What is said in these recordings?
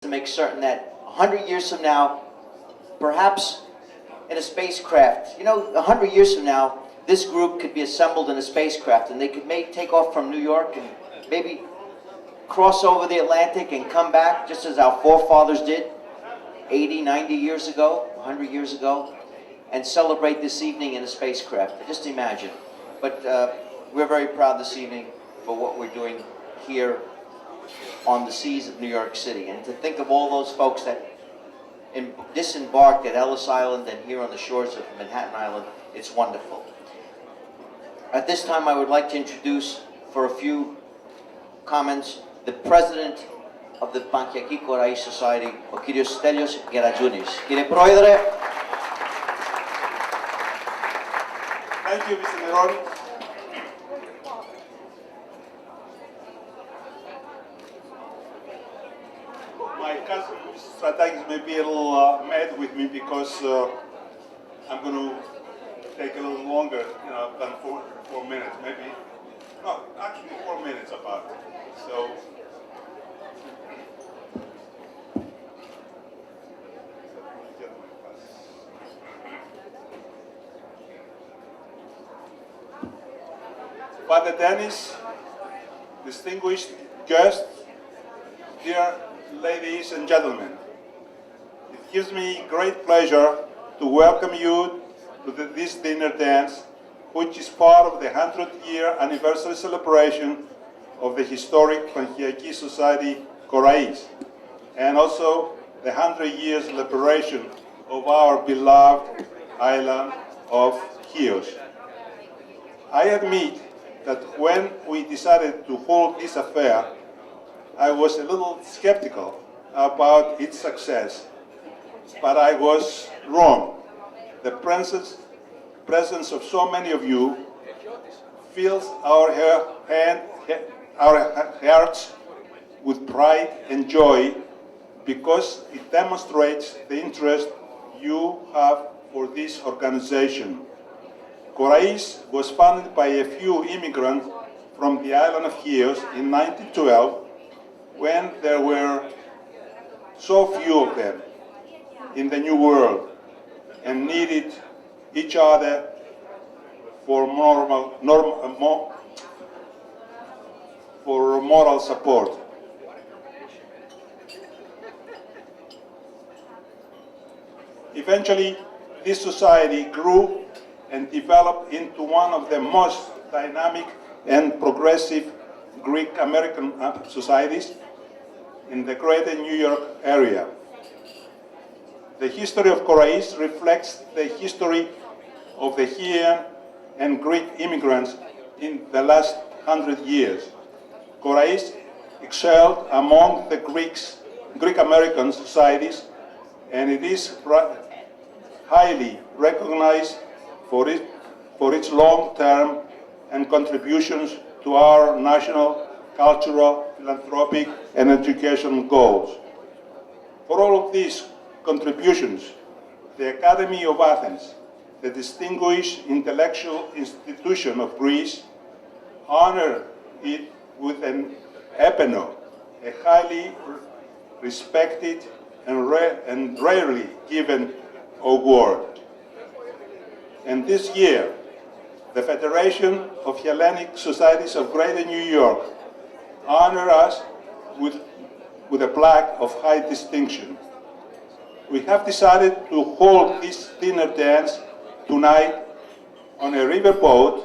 to make certain that 100 years from now, perhaps in a spacecraft, 100 years from now, this group could be assembled in a spacecraft and they could take off from New York and maybe cross over the Atlantic and come back just as our forefathers did 80, 90 years ago, 100 years ago, and celebrate this evening in a spacecraft. Just imagine. But we're very proud this evening for what we're doing here on the seas of New York City. And to think of all those folks that disembarked at Ellis Island and here on the shores of Manhattan Island, it's wonderful. At this time, I would like to introduce, for a few comments, the president of the Chian Korais Society, ο κύριος Στέλιος Γερατζούνης. Κύριε Πρόεδρε. Thank you, Mr. Neroni. My cousin, Mr. Stratakis, may be a little mad with me because I'm going to take a little longer, than 4 minutes, maybe. No, actually 4 minutes about. So. Father Dennis, distinguished guests, dear ladies and gentlemen, it gives me great pleasure to welcome you to this dinner dance, which is part of the 100-year anniversary celebration of the historic Chian Society Korais, and also the 100 years liberation of our beloved island of Chios. I admit that when we decided to hold this affair, I was a little skeptical about its success, but I was wrong. The presence of so many of you fills our hearts with pride and joy because it demonstrates the interest you have for this organization. Korais was founded by a few immigrants from the island of Chios in 1912, when there were so few of them in the New World and needed each other for moral support. Eventually, this society grew and developed into one of the most dynamic and progressive Greek American societies in the greater New York area. The history of Korais reflects the history of the Chian and Greek immigrants in the last 100 years. Korais excelled among the Greek American societies, and it is highly recognized for its long-term and contributions to our national, cultural, philanthropic, and educational goals. For all of these contributions, the Academy of Athens, the distinguished intellectual institution of Greece, honored it with an epeno, a highly respected and rarely given award. And this year, the Federation of Hellenic Societies of Greater New York honor us with a plaque of high distinction. We have decided to hold this dinner dance tonight on a riverboat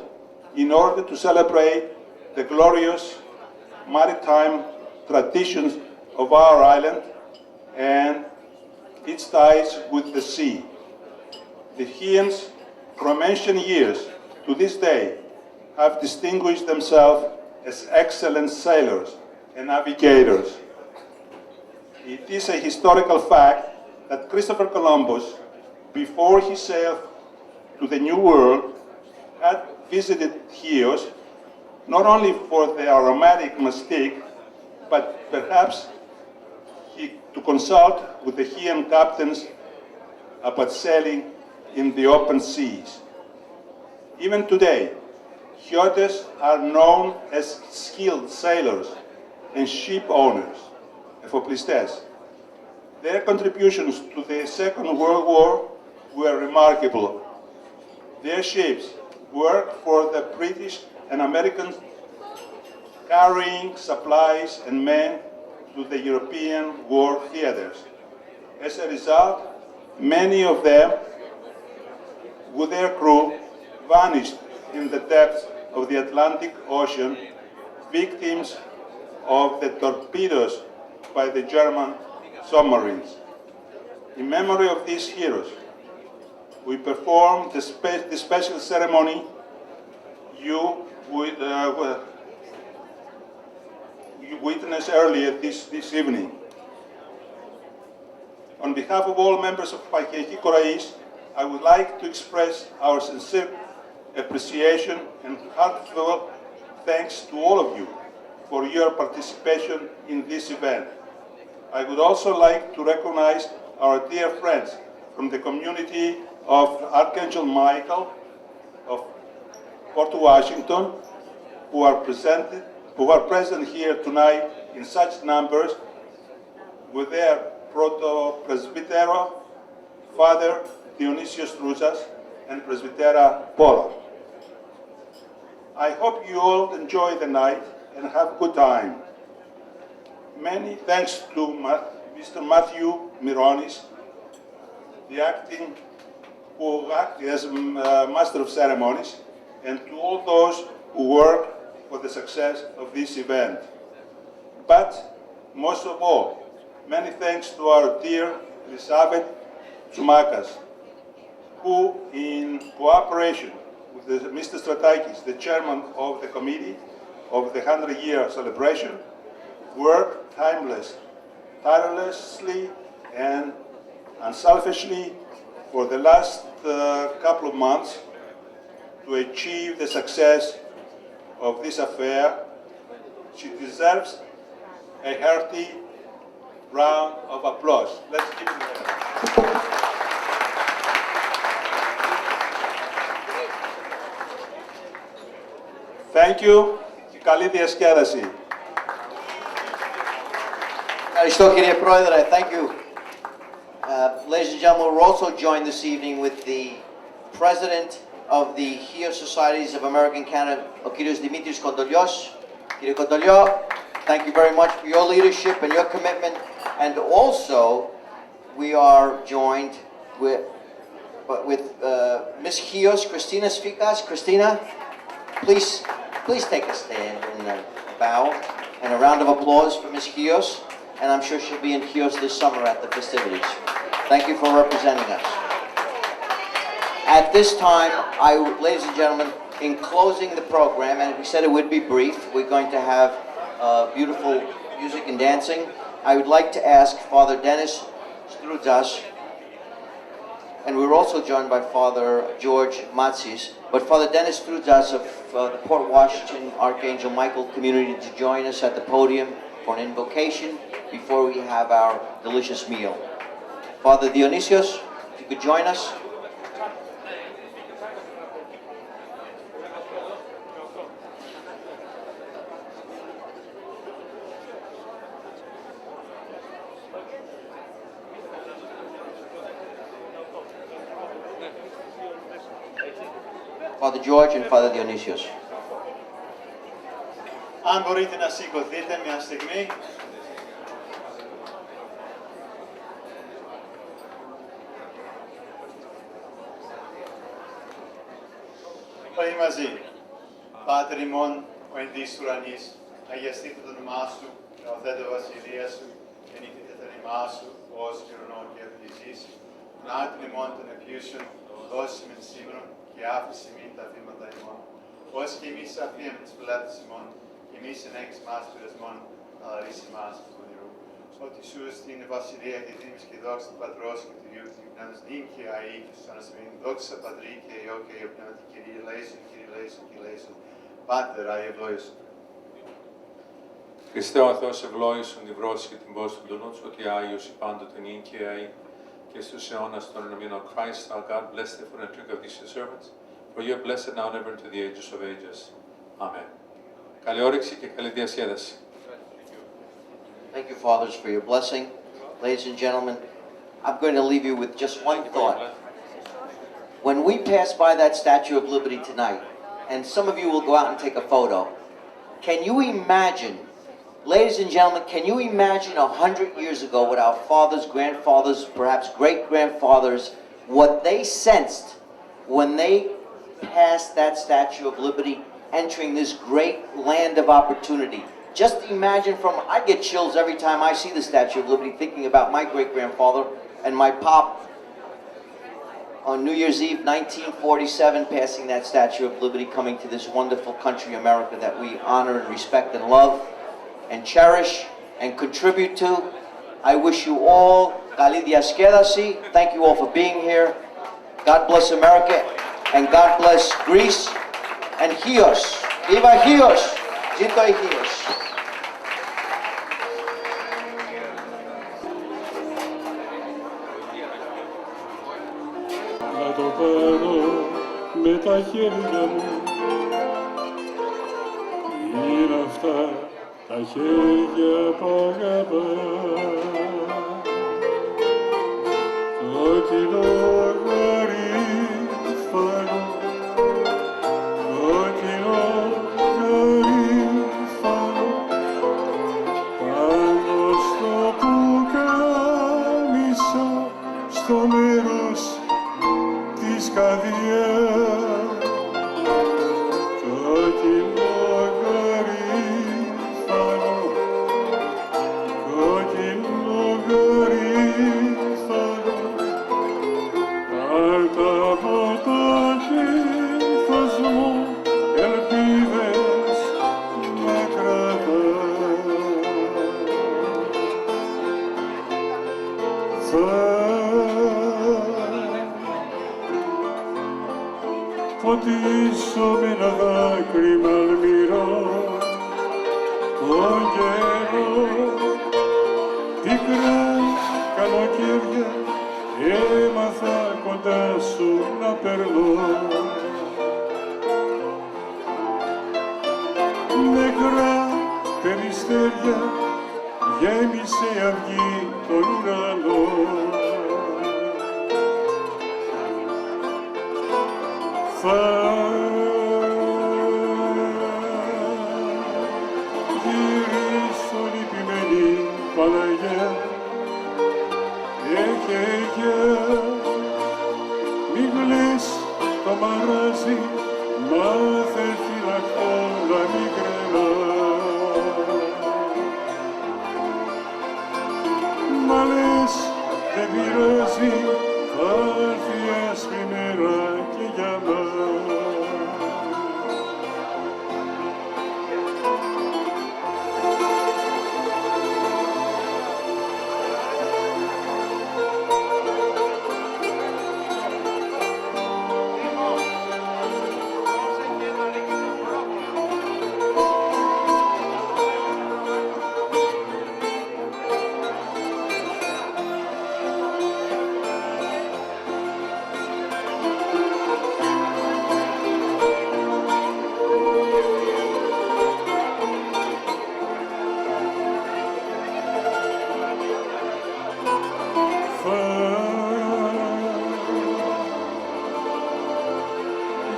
in order to celebrate the glorious maritime traditions of our island and its ties with the sea. The Chians, from ancient years to this day, have distinguished themselves as excellent sailors and navigators. It is a historical fact that Christopher Columbus, before he sailed to the New World, had visited Chios not only for the aromatic mastic, but perhaps to consult with the Chian captains about sailing in the open seas. Even today, Chiotes are known as skilled sailors and ship owners, εφοπλιστές, Their contributions to the Second World War were remarkable. Their ships worked for the British and Americans, carrying supplies and men to the European war theaters. As a result, many of them, with their crew, vanished in the depths of the Atlantic Ocean, victims of the torpedoes by the German submarines. In memory of these heroes, we performed the special ceremony you witnessed earlier this evening. On behalf of all members of Chian Korais, I would like to express our sincere appreciation and heartfelt thanks to all of you for your participation in this event. I would also like to recognize our dear friends from the community of Archangel Michael of Port Washington, who are present here tonight in such numbers with their proto-presbytero, Father Dionysios Trouzas, and Presbytera Paula. I hope you all enjoy the night and have a good time. Many thanks to Mr. Matthew Mironis, who acted as Master of Ceremonies, and to all those who work for the success of this event. But most of all, many thanks to our dear Elizabeth Tsoumakas, who, in cooperation with Mr. Stratakis, the chairman of the committee of the 100-year celebration, worked tirelessly and unselfishly for the last couple of months to achieve the success of this affair. She deserves a hearty round of applause. Let's give it to her. Thank you. Καλή διασκέδαση. Ευχαριστώ κύριε Πρόεδρε. Thank you. Ladies and gentlemen, we're also joined this evening with the President of the HEO Societies of American Canada, ο κύριος Δημήτρης Κοντολιός. Κύριε Κοντολιό, thank you very much for your leadership and your commitment. And also, we are joined with Ms. HEOS, Christina Sfikas. Christina, please take a stand and bow and a round of applause for Ms. HEOS. And I'm sure she'll be in HEOS this summer at the festivities. Thank you for representing us. At this time, ladies and gentlemen, in closing the program, and we said it would be brief, we're going to have beautiful music and dancing. I would like to ask Father Dennis Strudzas, and we're also joined by Father George Matsis, but Father Dennis Strudzas of the Port Washington Archangel Michael community to join us at the podium for an invocation before we have our delicious meal. Father Dionysios, if you could join us. Father George and Father Dionysios. Αν μπορείτε να σηκωθείτε μια στιγμή. Όλοι μαζί. Πάτερ ημών, ο εν της ουρανής, αγιαστείτε το όνομά σου, νεοθέτω βασιλεία σου, γεννηθείτε το όνομά σου, ως γερονόν και ευτυχής. Νάτιν ημών των επιούσεων, δώσει μεν σήμερα και άφηση μην τα βήματα ημών. Ως και εμείς αφίαμε τις πελάτες ημών, και εμείς ενέξεις μας του δεσμών, αλλά ρίση μας του πονηρού. Ότι σου στην βασιλεία και δήμης και δόξα του Πατρός και του Υιού και του Πνεύματος νυν και αεί και στους ανασυμμένων. Δόξα Πατρί και Υιό και Υιό Πνεύματι Κύριε Λέησον, Κύριε Λέησον και Λέησον. Πάτερ, αεί ευλόγησον. Χριστέ ο Θεός ευλόγησον την πρόσχη και την πόση του τονού σου, ότι Άγιος η πάντοτε νυν και αεί και στους αιώνας των ενωμένων. Christ, our God, bless the food and drink of these your servants, for you are blessed now and ever into the ages of ages. Amen. Καλή όρεξη και καλή διασκέδαση. Thank you, fathers, for your blessing. ladies and gentlemen, I'm going to leave you with just one thought. When we pass by that Statue of Liberty tonight, and some of you will go out and take a photo, can you imagine, ladies and gentlemen, can you imagine 100 years ago what our fathers, grandfathers, perhaps great-grandfathers, what they sensed when they passed that Statue of Liberty, entering this great land of opportunity? Just imagine I get chills every time I see the Statue of Liberty, thinking about my great-grandfather and my pop on New Year's Eve, 1947, passing that Statue of Liberty, coming to this wonderful country, America, that we honor and respect and love and cherish and contribute to. I wish you all Kali diaskεδasi. Thank you all for being here. God bless America and God bless Greece and Chios. Viva Chios! Zito Chios! Να το πάρω με τα χέρια μου. Είναι αυτά τα χέρια που αγαπά. Κόκκινο γαρίφαλο, κόκκινο γαρίφαλο, πάνω στο πουκάμισο, στο μέρος της καρδιάς. Κόκκινο γαρίφαλο, κόκκινο γαρίφαλο, πάρτα από το χείλος μου ελπίδες να κρατάς. Ποτίσω με ένα δάκρυ μαλμυρό τον καιρό, πικρά καλοκαίρια έμαθα κοντά σου να περνώ. Νεκρά περιστέρια γέμισε η αυγή τον ουρανό. Θα γυρίσω λυπημένη Παναγιά, μη κλαις το μαράζι, μάθε φυλακτό να μην κρεμά. Μα λες δεν πειράζει, θα έρθει άσπρη μέρα και για μας.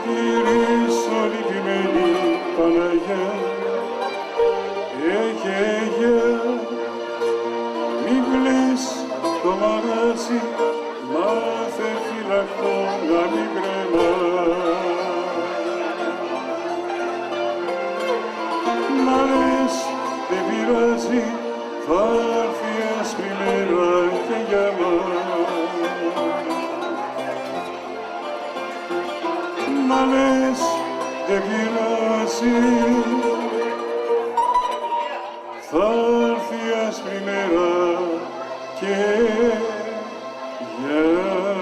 Γυρίσω λυπημένη Παναγιά, μη κλαις το μαράζι, μάθε φυλακτό να μην κρεμά. Μα λες δεν πειράζει, θα έρθει άσπρη μέρα και για μας. Μα λες δεν πειράζει, θα έρθει άσπρη μέρα και για μας.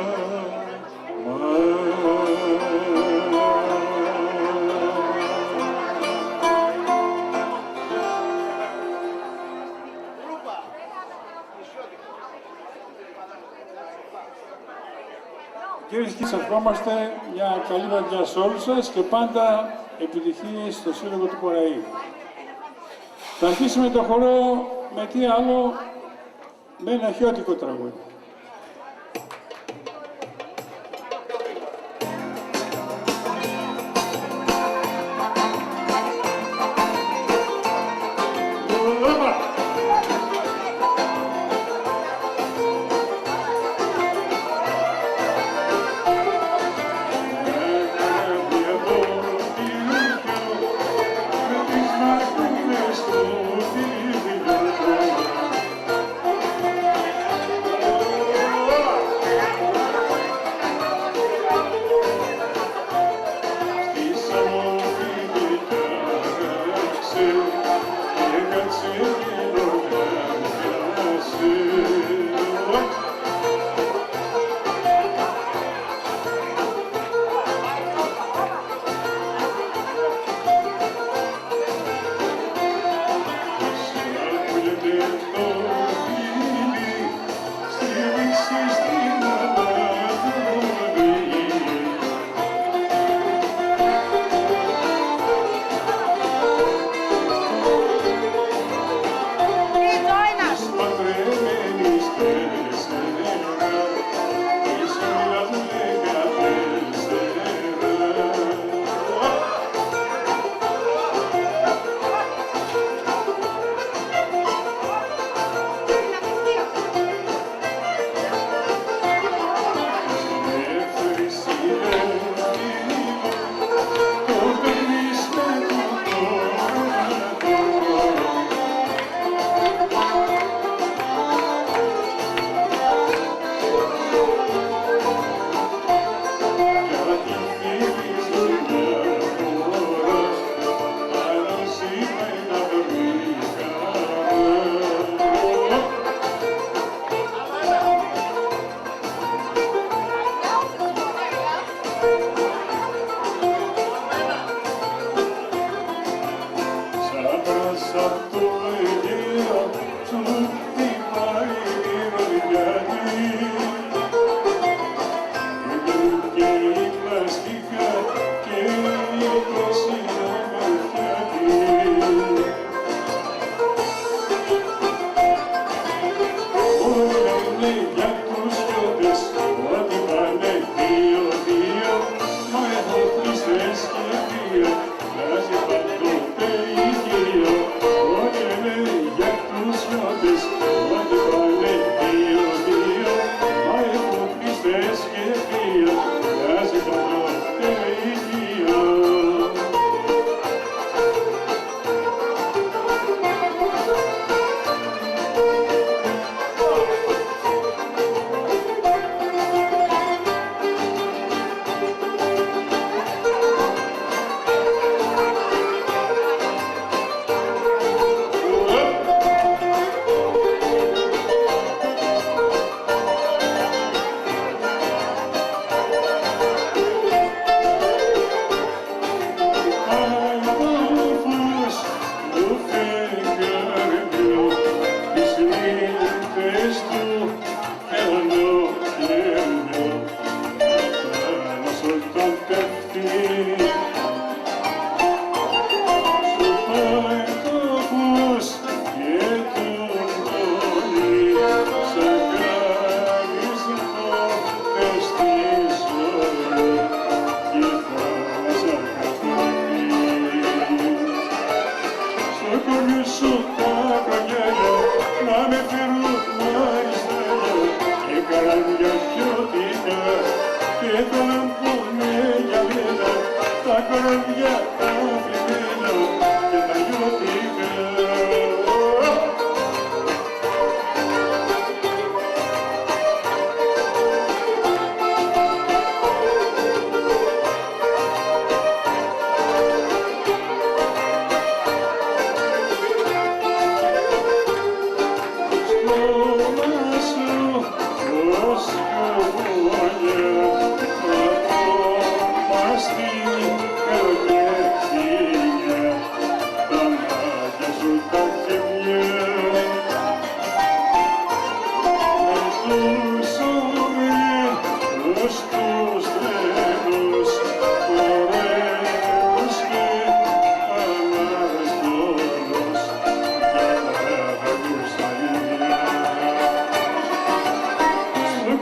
Κυρίες και κύριοι, σας ευχόμαστε μια καλή βραδιά σε όλους σας και πάντα επιτυχίες στο Σύλλογο του Κοραή. Θα αρχίσουμε το χορό με τι άλλο με ένα χιώτικο τραγούδι.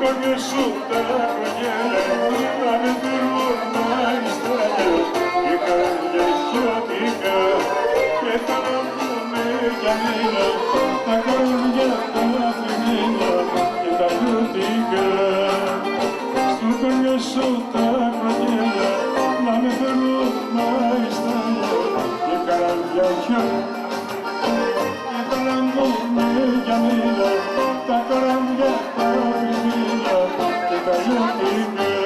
κορμιά σου τα χρόνια να με φέρουν μάλιστα και καρδιά χιωτικά και θα λαμβούμε για μένα τα καρδιά τα θρυμμένα και τα χιωτικά. Στο κορμιά σου τα χρόνια να με φέρουν μάλιστα και καρδιά χιωτικά και θα λαμβούμε για μένα τα καρδιά τα θρυμμένα και τα χιωτικά.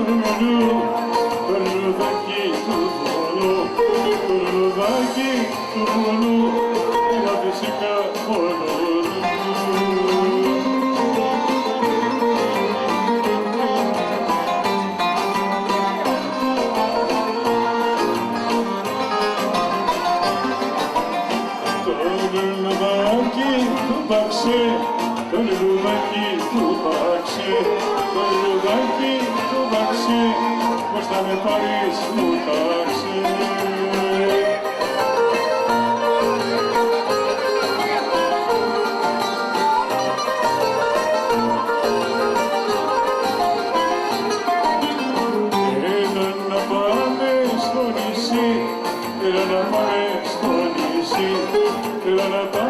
λουλού, το λουλουδάκι του πουλού, το λουλουδάκι του πουλού, είναι φυσικά πουλού. Το λουλουδάκι του παξί, το λουλουδάκι του παξί, πώς θα με πάρεις μου ταξί. Έλα να πάμε στο νησί, έλα να πάμε στο νησί, έλα να πάμε